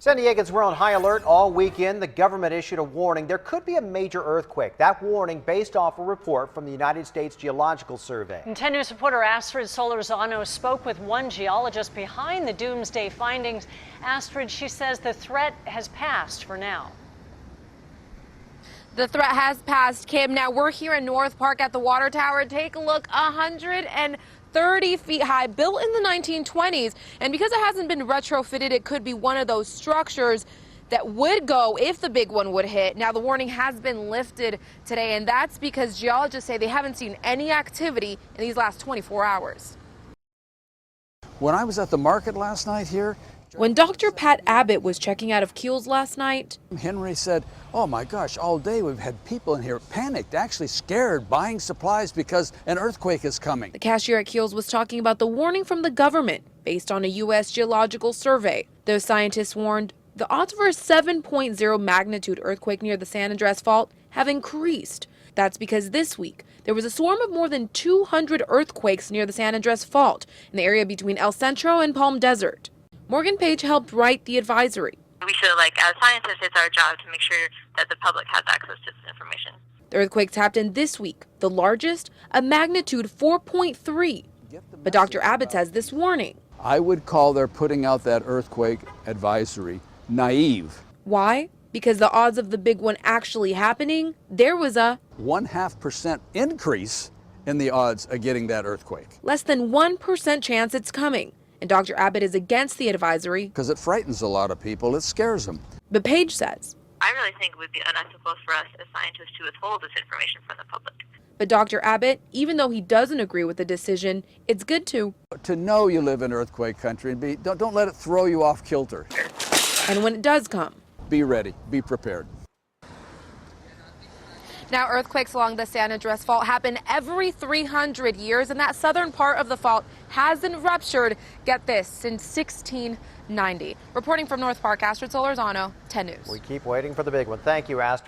San Diegans were on high alert all weekend. The government issued a warning there could be a major earthquake. That warning based off a report from the United States Geological Survey. And 10 News reporter Astrid Solorzano spoke with one geologist behind the doomsday findings. Astrid, she says the threat has passed for now. The threat has passed, Kim. Now we're here in North Park at the water tower. Take a look, 130 feet high, built in the 1920s. And because it hasn't been retrofitted, it could be one of those structures that would go if the big one would hit. Now the warning has been lifted today, and that's because geologists say they haven't seen any activity in these last 24 hours. When I was at the market last night here, when Dr. Pat Abbott was checking out of Keels last night, Henry said, "Oh my gosh, all day we've had people in here panicked, actually scared, buying supplies because an earthquake is coming." The cashier at Keels was talking about the warning from the government based on a U.S. Geological Survey. Those scientists warned the odds for a 7.0 magnitude earthquake near the San Andreas Fault have increased. That's because this week there was a swarm of more than 200 earthquakes near the San Andreas Fault in the area between El Centro and Palm Desert. Morgan Page helped write the advisory. We feel like as scientists, it's our job to make sure that the public has access to this information. The earthquakes happened this week, the largest, a magnitude 4.3. But Dr. Abbott says this warning. I would call their putting out that earthquake advisory naive. Why? Because the odds of the big one actually happening, there was a 0.5% increase in the odds of getting that earthquake. Less than 1% chance it's coming. And Dr. Abbott is against the advisory because it frightens a lot of people. It scares them. But Page says, I really think it would be unethical for us as scientists to withhold this information from the public. But Dr. Abbott, even though he doesn't agree with the decision, it's good to know you live in earthquake country and don't let it throw you off kilter. And when it does come, be ready, be prepared. Now, earthquakes along the San Andreas Fault happen every 300 years, and that southern part of the fault hasn't ruptured, get this, since 1690. Reporting from North Park, Astrid Solorzano, 10 News. We keep waiting for the big one. Thank you, Astrid.